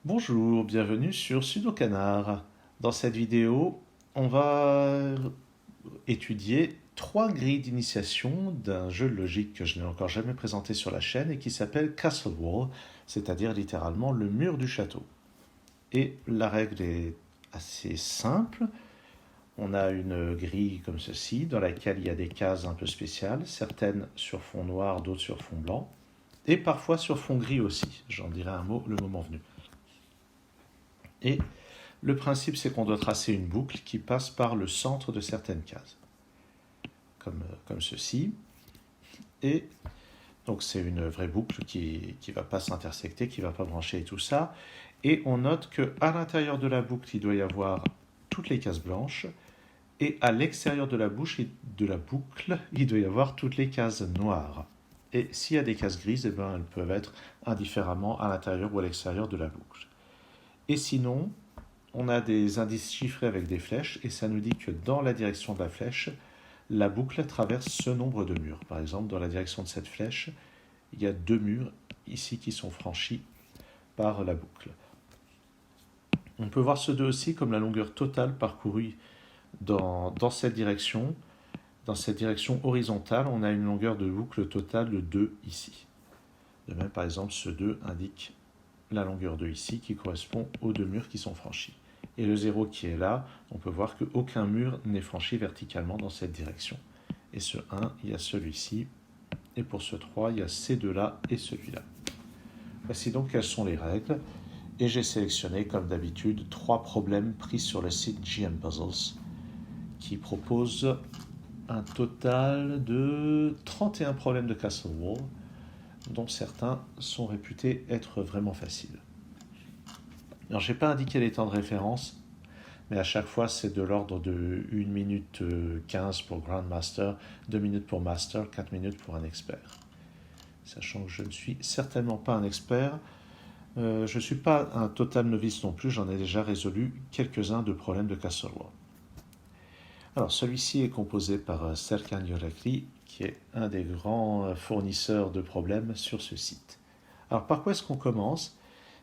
Bonjour, bienvenue sur Sudokanar. Dans cette vidéo, on va étudier trois grilles d'initiation d'un jeu de logique que je n'ai encore jamais présenté sur la chaîne et qui s'appelle Castle Wall, c'est-à-dire littéralement le mur du château. Et la règle est assez simple. On a une grille comme ceci, dans laquelle il y a des cases un peu spéciales, certaines sur fond noir, d'autres sur fond blanc, et parfois sur fond gris aussi. J'en dirai un mot le moment venu. Et le principe, c'est qu'on doit tracer une boucle qui passe par le centre de certaines cases, comme ceci. Et donc, c'est une vraie boucle qui ne va pas s'intersecter, qui ne va pas brancher et tout ça. Et on note qu'à l'intérieur de la boucle, il doit y avoir toutes les cases blanches. Et à l'extérieur de la boucle, il doit y avoir toutes les cases noires. Et s'il y a des cases grises, eh ben, elles peuvent être indifféremment à l'intérieur ou à l'extérieur de la boucle. Et sinon, on a des indices chiffrés avec des flèches et ça nous dit que dans la direction de la flèche, la boucle traverse ce nombre de murs. Par exemple, dans la direction de cette flèche, il y a 2 murs ici qui sont franchis par la boucle. On peut voir ce 2 aussi comme la longueur totale parcourue dans cette direction. Dans cette direction horizontale, on a une longueur de boucle totale de 2 ici. De même, par exemple, ce 2 indique la longueur 2 ici qui correspond aux 2 murs qui sont franchis. Et le 0 qui est là, on peut voir qu'aucun mur n'est franchi verticalement dans cette direction. Et ce 1, il y a celui-ci. Et pour ce 3, il y a ces deux-là et celui-là. Voici donc quelles sont les règles. Et j'ai sélectionné, comme d'habitude, 3 problèmes pris sur le site GM Puzzles qui propose un total de 31 problèmes de Castle Wall, dont certains sont réputés être vraiment faciles. Alors, je n'ai pas indiqué les temps de référence, mais à chaque fois, c'est de l'ordre de 1 minute 15 pour Grandmaster, 2 minutes pour Master, 4 minutes pour un expert. Sachant que je ne suis certainement pas un expert, je ne suis pas un total novice non plus, j'en ai déjà résolu quelques-uns de problèmes de Castle Wall. Alors, celui-ci est composé par Serkan Yorakli, qui est un des grands fournisseurs de problèmes sur ce site. Alors, par quoi est-ce qu'on commence?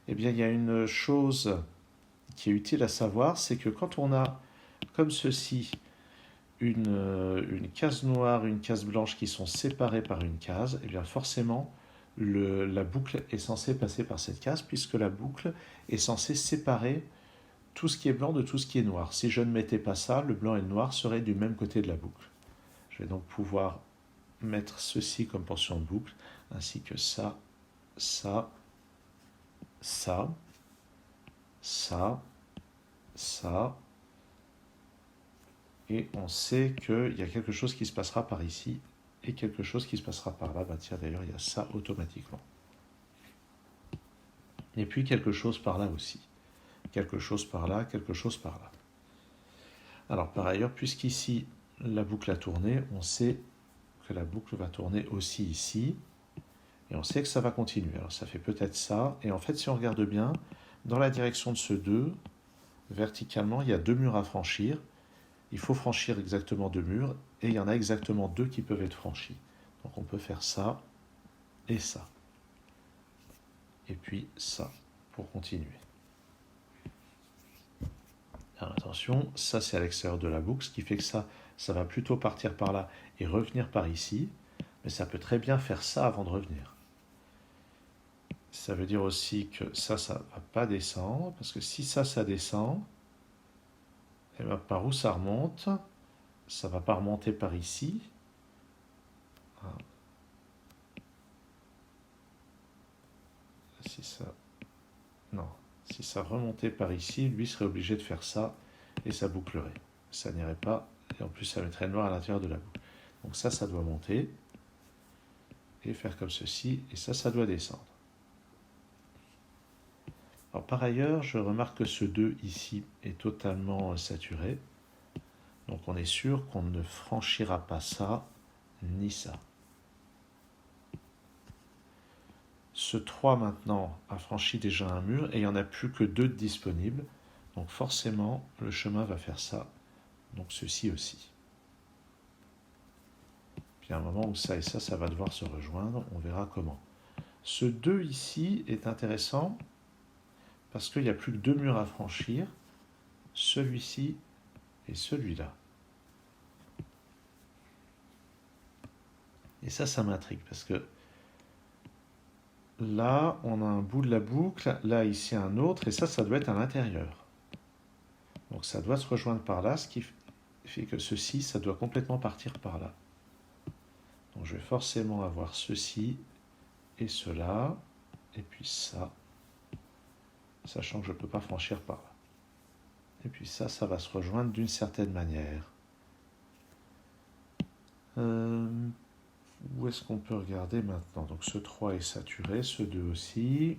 Eh bien, il y a une chose qui est utile à savoir, c'est que quand on a, comme ceci, une case noire, une case blanche qui sont séparées par une case, eh bien forcément, la boucle est censée passer par cette case, puisque la boucle est censée séparer tout ce qui est blanc de tout ce qui est noir. Si je ne mettais pas ça, le blanc et le noir seraient du même côté de la boucle. Je vais donc pouvoir mettre ceci comme portion de boucle, ainsi que ça, ça, ça, ça, ça, et on sait qu'il y a quelque chose qui se passera par ici et quelque chose qui se passera par là. Bah tiens, d'ailleurs, il y a ça automatiquement. Et puis quelque chose par là aussi. Quelque chose par là, quelque chose par là. Alors par ailleurs, puisqu'ici la boucle a tourné, on sait que la boucle va tourner aussi ici, et on sait que ça va continuer. Alors ça fait peut-être ça, et en fait si on regarde bien, dans la direction de ce 2, verticalement, il y a 2 murs à franchir. Il faut franchir exactement 2 murs, et il y en a exactement 2 qui peuvent être franchis. Donc on peut faire ça, et ça. Et puis ça, pour continuer. Alors attention, ça c'est à l'extérieur de la boucle, ce qui fait que ça va plutôt partir par là et revenir par ici, mais ça peut très bien faire ça avant de revenir. Ça veut dire aussi que ça ne va pas descendre, parce que si ça descend, et bien par où ça remonte? Ça ne va pas remonter par ici. Si ça... Non. Si ça remontait par ici, lui serait obligé de faire ça, et ça bouclerait. Ça n'irait pas, et en plus ça mettrait le noir à l'intérieur de la boucle. Donc ça doit monter, et faire comme ceci, et ça doit descendre. Alors, par ailleurs, je remarque que ce 2 ici est totalement saturé. Donc on est sûr qu'on ne franchira pas ça, ni ça. Ce 3 maintenant a franchi déjà un mur et il n'y en a plus que 2 disponibles. Donc forcément, le chemin va faire ça. Donc ceci aussi. Puis à un moment où ça et ça va devoir se rejoindre, on verra comment. Ce 2 ici est intéressant parce qu'il n'y a plus que deux murs à franchir, celui-ci et celui-là. Et ça m'intrigue, parce que là, on a un bout de la boucle, là, ici, un autre, et ça doit être à l'intérieur. Donc ça doit se rejoindre par là, ce qui fait que ceci, ça doit complètement partir par là. Donc je vais forcément avoir ceci et cela, et puis ça, sachant que je ne peux pas franchir par là. Et puis ça va se rejoindre d'une certaine manière. Où est-ce qu'on peut regarder maintenant? Donc ce 3 est saturé, ce 2 aussi,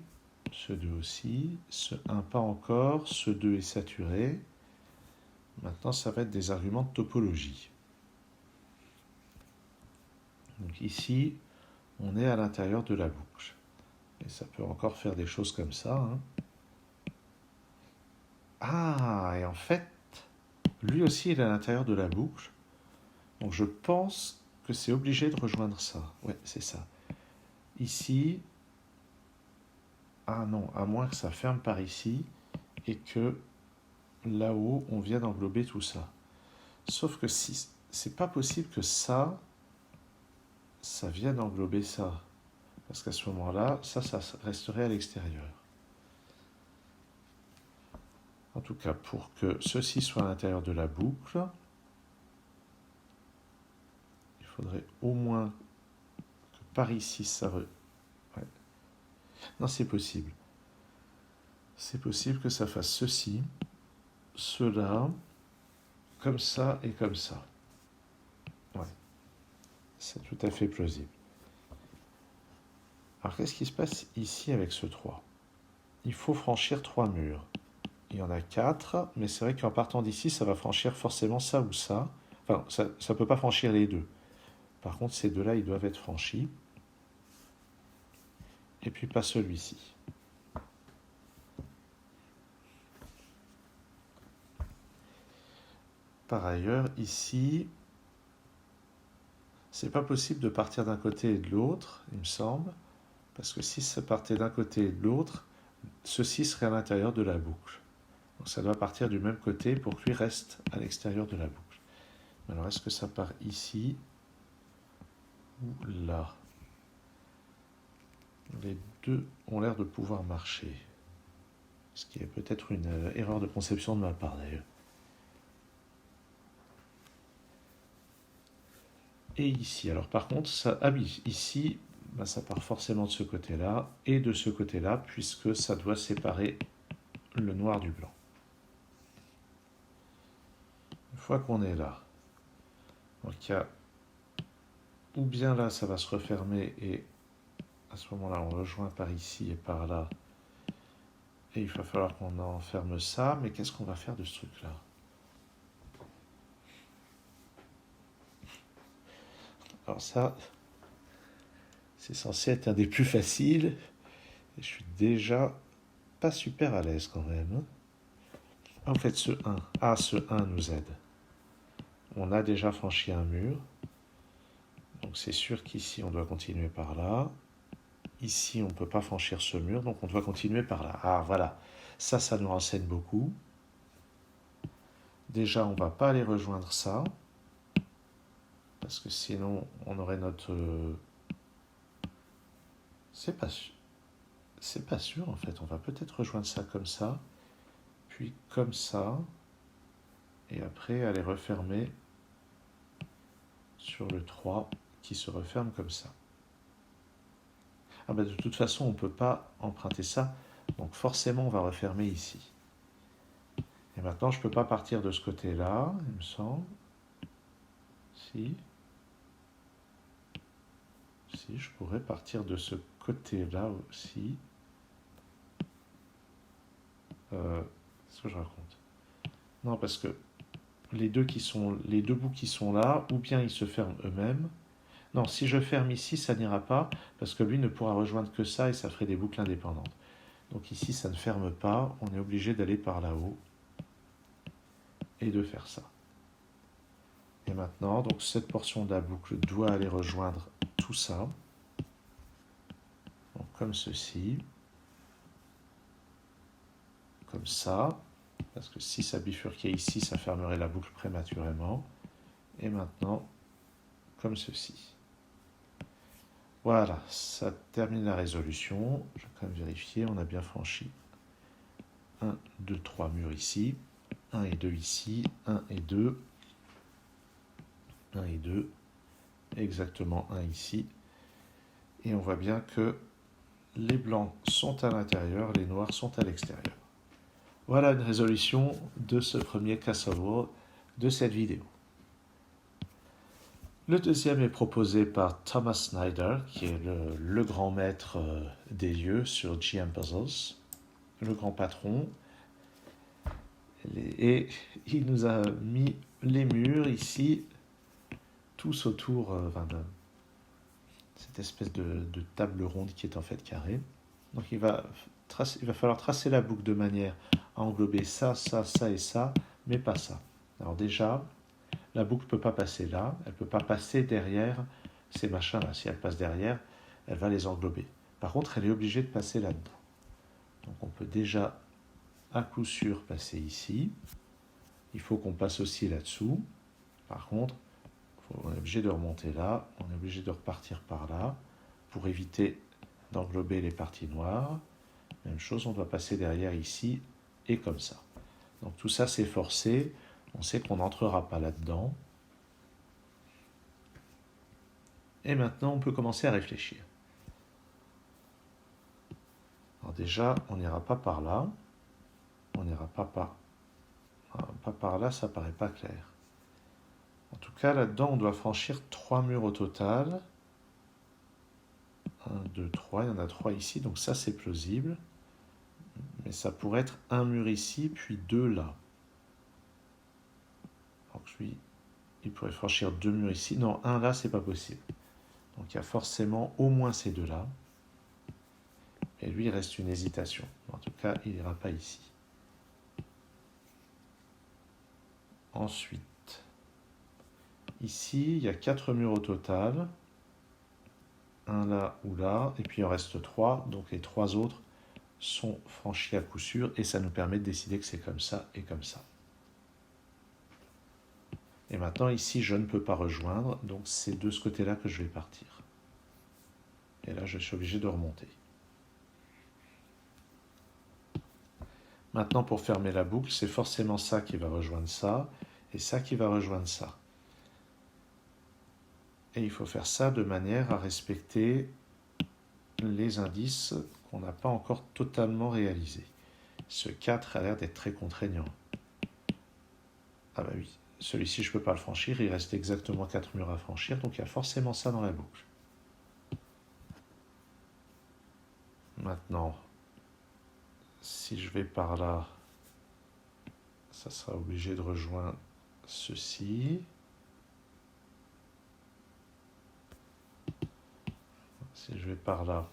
ce 2 aussi, ce 1 pas encore, ce 2 est saturé. Maintenant, ça va être des arguments de topologie. Donc ici, on est à l'intérieur de la boucle. Et ça peut encore faire des choses comme ça. Hein. Ah, et en fait, lui aussi, il est à l'intérieur de la boucle. Donc je pense que c'est obligé de rejoindre ça. Ouais, c'est ça. Ici, ah non, à moins que ça ferme par ici et que là-haut, on vienne englober tout ça. Sauf que si c'est pas possible que ça vienne englober ça. Parce qu'à ce moment-là, ça resterait à l'extérieur. En tout cas, pour que ceci soit à l'intérieur de la boucle, il faudrait au moins que par ici, ça... Ouais. Non, c'est possible. C'est possible que ça fasse ceci, cela, comme ça et comme ça. Ouais. C'est tout à fait plausible. Alors, qu'est-ce qui se passe ici avec ce 3? Il faut franchir 3 murs. Il y en a 4, mais c'est vrai qu'en partant d'ici, ça va franchir forcément ça ou ça. Enfin, ça ne peut pas franchir les deux. Par contre, ces deux-là, ils doivent être franchis. Et puis pas celui-ci. Par ailleurs, ici, c'est pas possible de partir d'un côté et de l'autre, il me semble, parce que si ça partait d'un côté et de l'autre, ceci serait à l'intérieur de la boucle. Donc ça doit partir du même côté pour que lui reste à l'extérieur de la boucle. Alors est-ce que ça part ici ou là? Les deux ont l'air de pouvoir marcher. Ce qui est peut-être une erreur de conception de ma part d'ailleurs. Et ici, alors par contre, ça, ah oui, ici, ben, ça part forcément de ce côté-là et de ce côté-là, puisque ça doit séparer le noir du blanc. Une fois qu'on est là, donc il y a, ou bien là, ça va se refermer et à ce moment-là, on rejoint par ici et par là. Et il va falloir qu'on enferme ça, mais qu'est-ce qu'on va faire de ce truc-là? Alors ça, c'est censé être un des plus faciles. Et je suis déjà pas super à l'aise quand même. En fait, ce 1. Ah, ce 1 nous aide. On a déjà franchi un mur. Donc c'est sûr qu'ici, on doit continuer par là. Ici, on ne peut pas franchir ce mur, donc on doit continuer par là. Ah, voilà. Ça nous renseigne beaucoup. Déjà, on ne va pas aller rejoindre ça. Parce que sinon, on aurait notre... C'est pas sûr. C'est pas sûr, en fait. On va peut-être rejoindre ça comme ça. Puis comme ça. Et après, aller refermer sur le 3 qui se referme comme ça. Ah ben de toute façon, on ne peut pas emprunter ça. Donc forcément, on va refermer ici. Et maintenant, je ne peux pas partir de ce côté-là, il me semble. Si. Si, je pourrais partir de ce côté-là aussi. Qu'est-ce que je raconte? Non, parce que les deux bouts qui sont là, ou bien ils se ferment eux-mêmes. Non, si je ferme ici, ça n'ira pas, parce que lui ne pourra rejoindre que ça et ça ferait des boucles indépendantes. Donc ici, ça ne ferme pas, on est obligé d'aller par là-haut et de faire ça. Et maintenant, donc cette portion de la boucle doit aller rejoindre tout ça. Donc comme ceci. comme ça, parce que si ça bifurquait ici, ça fermerait la boucle prématurément. Et maintenant, comme ceci. Voilà, ça termine la résolution. Je vais quand même vérifier, on a bien franchi 1, 2, 3 murs ici, 1 et 2 ici, 1 et 2, 1 et 2, exactement 1 ici. Et on voit bien que les blancs sont à l'intérieur, les noirs sont à l'extérieur. Voilà une résolution de ce premier Castle Wall de cette vidéo. Le deuxième est proposé par Thomas Snyder, qui est le grand maître des lieux sur GM Puzzles, le grand patron. Et il nous a mis les murs ici, tous autour de cette espèce de table ronde qui est en fait carrée. Donc il va falloir tracer la boucle de manière à englober ça, ça, ça et ça, mais pas ça. Alors déjà, la boucle ne peut pas passer là, elle ne peut pas passer derrière ces machins-là. Si elle passe derrière, elle va les englober. Par contre, elle est obligée de passer là-dedans. Donc on peut déjà à coup sûr passer ici. Il faut qu'on passe aussi là-dessous. Par contre, on est obligé de remonter là, on est obligé de repartir par là pour éviter d'englober les parties noires. Même chose, on doit passer derrière ici et comme ça. Donc tout ça c'est forcé, on sait qu'on n'entrera pas là-dedans. Et maintenant on peut commencer à réfléchir. Alors déjà, on n'ira pas par là, on n'ira pas par là, ça paraît pas clair. En tout cas, là-dedans, on doit franchir 3 murs au total. 1, 2, 3, il y en a 3 ici, donc ça c'est plausible. Mais ça pourrait être un mur ici, puis 2 là. Donc lui, il pourrait franchir 2 murs ici. Non, un là, c'est pas possible. Donc il y a forcément au moins ces 2 là. Et lui, il reste une hésitation. En tout cas, il n'ira pas ici. Ensuite, ici, il y a 4 murs au total. Un là ou là, et puis il en reste 3. Donc les 3 autres sont franchis à coup sûr, et ça nous permet de décider que c'est comme ça et comme ça. Et maintenant, ici, je ne peux pas rejoindre, donc c'est de ce côté-là que je vais partir. Et là, je suis obligé de remonter. Maintenant, pour fermer la boucle, c'est forcément ça qui va rejoindre ça, et ça qui va rejoindre ça. Et il faut faire ça de manière à respecter les indices qu'on n'a pas encore totalement réalisés. Ce 4 a l'air d'être très contraignant. Ah bah oui, celui-ci je ne peux pas le franchir, il reste exactement 4 murs à franchir, donc il y a forcément ça dans la boucle. Maintenant, si je vais par là, ça sera obligé de rejoindre ceci. Si je vais par là,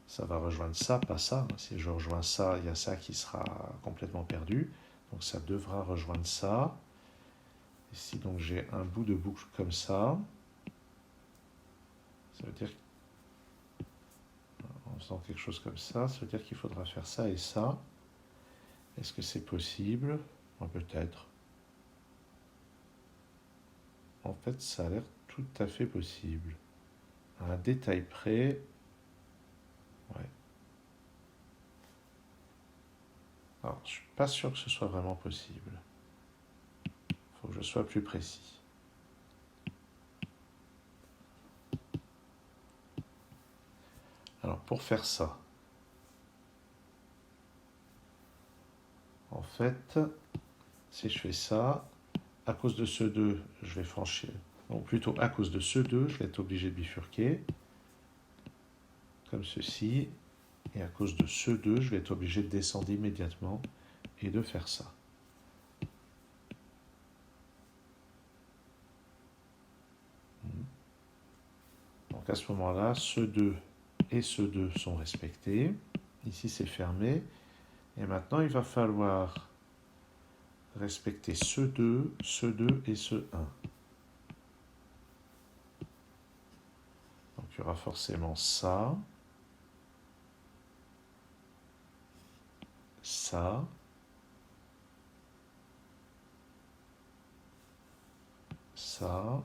ça va rejoindre ça, pas ça. Si je rejoins ça, il y a ça qui sera complètement perdu. Donc ça devra rejoindre ça. Ici, donc j'ai un bout de boucle comme ça. Ça veut dire, en faisant quelque chose comme ça veut dire qu'il faudra faire ça et ça. Est-ce que c'est possible? Peut-être. En fait, ça a l'air tout à fait possible. À un détail près, ouais. Alors, je ne suis pas sûr que ce soit vraiment possible. Il faut que je sois plus précis. Alors, pour faire ça, en fait, si je fais ça, à cause de ce 2, je vais franchir. Donc plutôt à cause de ce 2, je vais être obligé de bifurquer, comme ceci. Et à cause de ce 2, je vais être obligé de descendre immédiatement et de faire ça. Donc à ce moment-là, ce 2 et ce 2 sont respectés. Ici, c'est fermé. Et maintenant, il va falloir respecter ce 2 et ce 1. Donc il y aura forcément ça. ça, ça,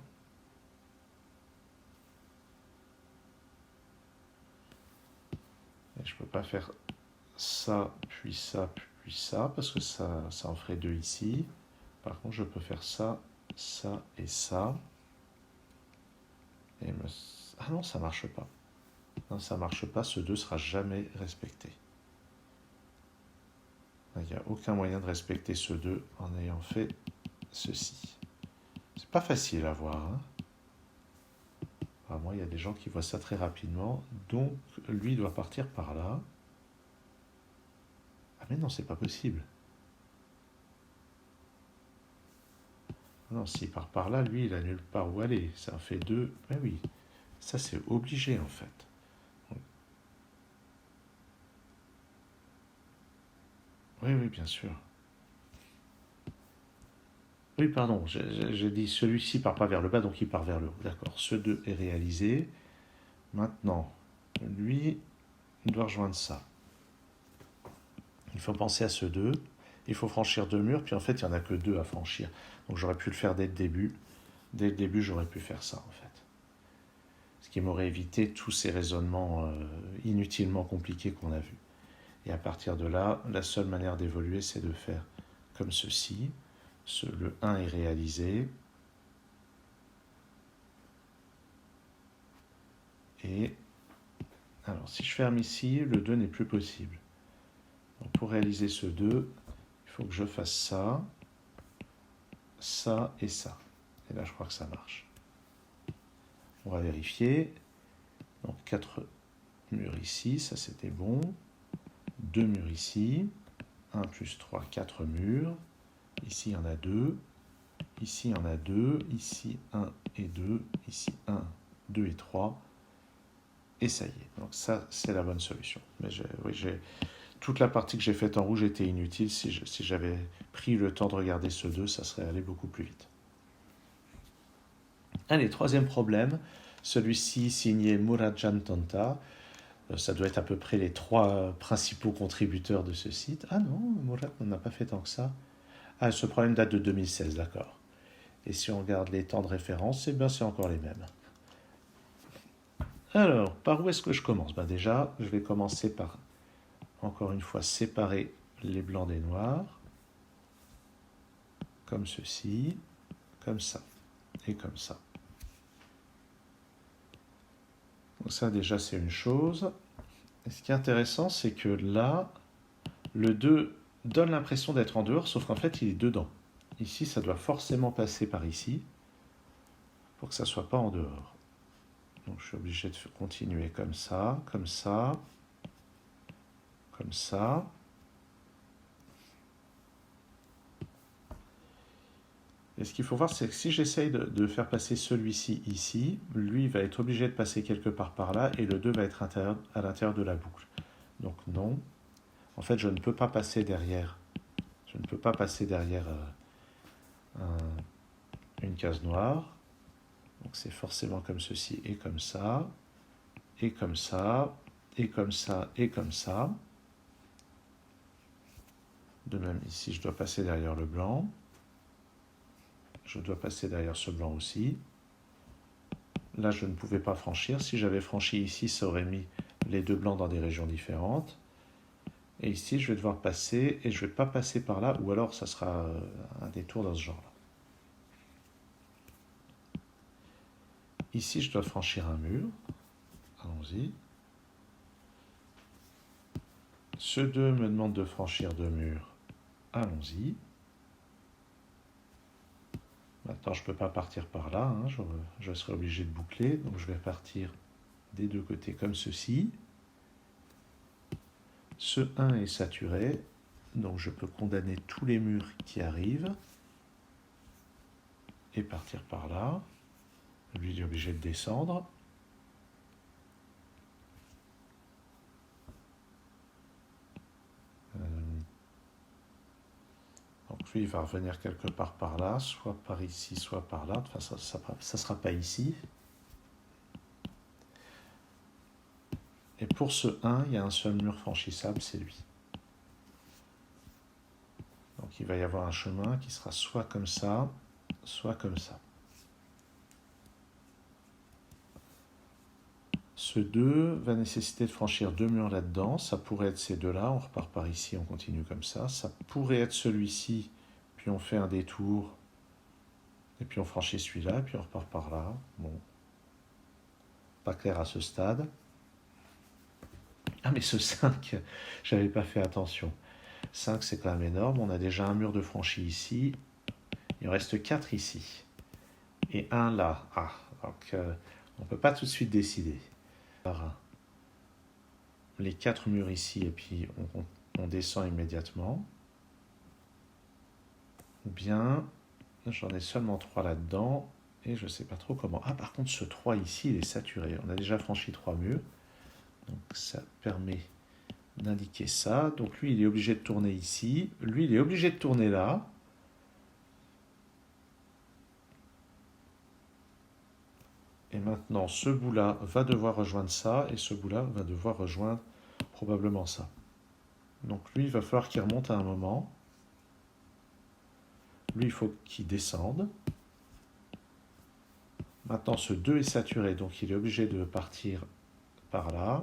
et je peux pas faire ça, puis ça, puis ça, parce que ça en ferait 2 ici. Par contre, je peux faire ça, ça et ça. Et ah non, ça marche pas. Non, ça marche pas, ce 2 sera jamais respecté. Il n'y a aucun moyen de respecter ce 2 en ayant fait ceci. C'est pas facile à voir, hein. Moi, il y a des gens qui voient ça très rapidement, donc lui doit partir par là. Ah mais non, c'est pas possible. Non, s'il part par là, lui, il a nulle part où aller. Ça en fait 2. Mais oui, ça c'est obligé en fait. Oui, oui, bien sûr. Oui, pardon, j'ai dit celui-ci part pas vers le bas, donc il part vers le haut. D'accord, ce 2 est réalisé. Maintenant, lui, il doit rejoindre ça. Il faut penser à ce 2. Il faut franchir 2 murs, puis en fait, il n'y en a que 2 à franchir. Donc j'aurais pu le faire dès le début. Dès le début, j'aurais pu faire ça, en fait. Ce qui m'aurait évité tous ces raisonnements inutilement compliqués qu'on a vus. Et à partir de là, la seule manière d'évoluer, c'est de faire comme ceci. Le 1 est réalisé. Et alors, si je ferme ici, le 2 n'est plus possible. Donc, pour réaliser ce 2, il faut que je fasse ça, ça et ça. Et là, je crois que ça marche. On va vérifier. Donc, 4 murs ici, ça c'était bon. 2 murs ici. 1 plus 3, 4 murs. Ici, il y en a 2. Ici, il y en a 2. Ici, 1 et 2. Ici, 1, 2 et 3. Et ça y est. Donc ça, c'est la bonne solution. Mais toute la partie que j'ai faite en rouge était inutile. Si j'avais pris le temps de regarder ce 2, ça serait allé beaucoup plus vite. Allez, troisième problème. Celui-ci signé Muradjan Tonta. Ça doit être à peu près les 3 principaux contributeurs de ce site. Ah non, Murad, on n'a pas fait tant que ça. Ah, ce problème date de 2016, d'accord. Et si on regarde les temps de référence, eh bien c'est encore les mêmes. Alors, par où est-ce que je commence? Déjà, je vais commencer par, encore une fois, séparer les blancs des noirs, comme ceci, comme ça, et comme ça. Donc ça, déjà, c'est une chose. Et ce qui est intéressant, c'est que là, le 2 donne l'impression d'être en dehors, sauf qu'en fait, il est dedans. Ici, ça doit forcément passer par ici, pour que ça ne soit pas en dehors. Donc je suis obligé de continuer comme ça, comme ça, comme ça. Et ce qu'il faut voir, c'est que si j'essaye de faire passer celui-ci ici, lui va être obligé de passer quelque part par là, et le 2 va être à l'intérieur de la boucle. Donc non. En fait, je ne peux pas passer derrière. Je ne peux pas passer derrière une case noire. Donc c'est forcément comme ceci et comme ça, et comme ça, et comme ça, et comme ça. De même, ici, je dois passer derrière le blanc. Je dois passer derrière ce blanc aussi. Là, je ne pouvais pas franchir. Si j'avais franchi ici, ça aurait mis les 2 blancs dans des régions différentes. Et ici, je vais devoir passer, et je ne vais pas passer par là, ou alors ça sera un détour dans ce genre-là. Ici, je dois franchir un mur. Allons-y. Ce 2 me demande de franchir 2 murs. Allons-y. Maintenant, je ne peux pas partir par là. Hein. Je serai obligé de boucler. Donc, je vais partir des 2 côtés comme ceci. Ce 1 est saturé. Donc, je peux condamner tous les murs qui arrivent. Et partir par là. Lui, il est obligé de descendre. Donc lui, il va revenir quelque part par là, soit par ici, soit par là. Enfin, ça ne sera pas ici. Et pour ce 1, il y a un seul mur franchissable, c'est lui. Donc il va y avoir un chemin qui sera soit comme ça, soit comme ça. Ce 2 va nécessiter de franchir 2 murs là-dedans. Ça pourrait être ces deux-là. On repart par ici, on continue comme ça. Ça pourrait être celui-ci, puis on fait un détour. Et puis on franchit celui-là, puis on repart par là. Bon. Pas clair à ce stade. Ah mais ce 5, j'avais pas fait attention. 5 c'est quand même énorme. On a déjà un mur de franchi ici. Il en reste 4 ici. Et un là. Ah, donc on ne peut pas tout de suite décider. Les 4 murs ici et puis on descend immédiatement. Ou bien j'en ai seulement 3 là-dedans et je ne sais pas trop comment. Ah par contre ce 3 ici il est saturé. On a déjà franchi 3 murs. Donc ça permet d'indiquer ça. Donc lui il est obligé de tourner ici. Lui il est obligé de tourner là. Et maintenant, ce bout-là va devoir rejoindre ça, et ce bout-là va devoir rejoindre probablement ça. Donc lui, il va falloir qu'il remonte à un moment. Lui, il faut qu'il descende. Maintenant, ce 2 est saturé, donc il est obligé de partir par là.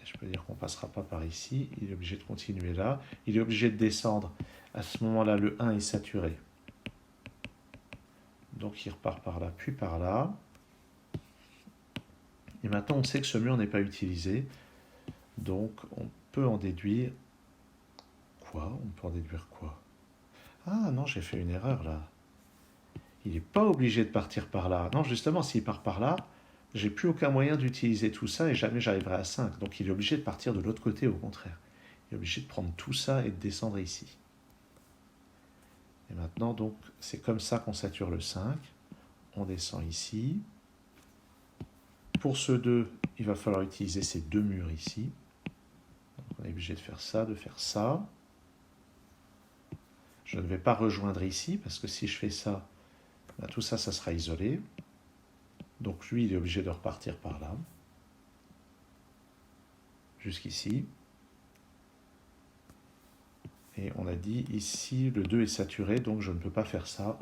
Et je peux dire qu'on ne passera pas par ici. Il est obligé de continuer là. Il est obligé de descendre. À ce moment-là, le 1 est saturé. Donc il repart par là, puis par là. Et maintenant, on sait que ce mur n'est pas utilisé. Donc, on peut en déduire quoi? On peut en déduire quoi? Ah non, j'ai fait une erreur là. Il n'est pas obligé de partir par là. Non, justement, s'il part par là, j'ai plus aucun moyen d'utiliser tout ça et jamais j'arriverai à 5. Donc, il est obligé de partir de l'autre côté, au contraire. Il est obligé de prendre tout ça et de descendre ici. Et maintenant, donc, c'est comme ça qu'on sature le 5. On descend ici. Pour ce 2, il va falloir utiliser ces 2 murs ici. Donc on est obligé de faire ça, de faire ça. Je ne vais pas rejoindre ici, parce que si je fais ça, ben tout ça, ça sera isolé. Donc lui, il est obligé de repartir par là. Jusqu'ici. Et on a dit, ici, le 2 est saturé, donc je ne peux pas faire ça.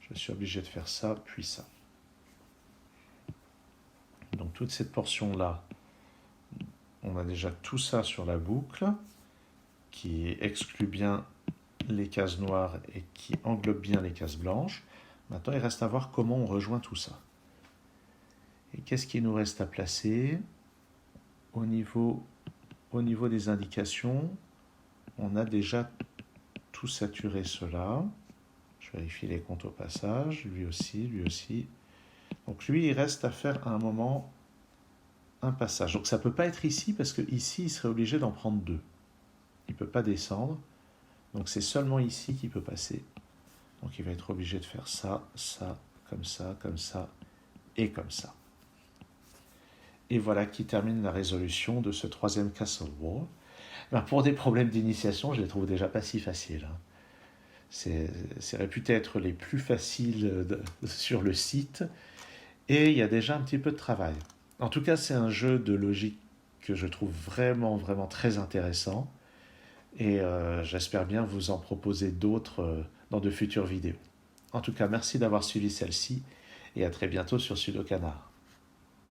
Je suis obligé de faire ça, puis ça. Donc toute cette portion-là, on a déjà tout ça sur la boucle, qui exclut bien les cases noires et qui englobe bien les cases blanches. Maintenant, il reste à voir comment on rejoint tout ça. Et qu'est-ce qu'il nous reste à placer au niveau des indications, on a déjà tout saturé cela. Je vérifie les comptes au passage. Lui aussi, lui aussi. Donc lui, il reste à faire à un moment un passage. Donc ça ne peut pas être ici, parce que ici, il serait obligé d'en prendre 2. Il ne peut pas descendre. Donc c'est seulement ici qu'il peut passer. Donc il va être obligé de faire ça, ça, comme ça, comme ça, et comme ça. Et voilà qui termine la résolution de ce 3e Castle Wall. Ben pour des problèmes d'initiation, je les trouve déjà pas si faciles. C'est réputé être les plus faciles sur le site. Et il y a déjà un petit peu de travail. En tout cas, c'est un jeu de logique que je trouve vraiment, vraiment très intéressant. Et j'espère bien vous en proposer d'autres dans de futures vidéos. En tout cas, merci d'avoir suivi celle-ci et à très bientôt sur Sudokanar.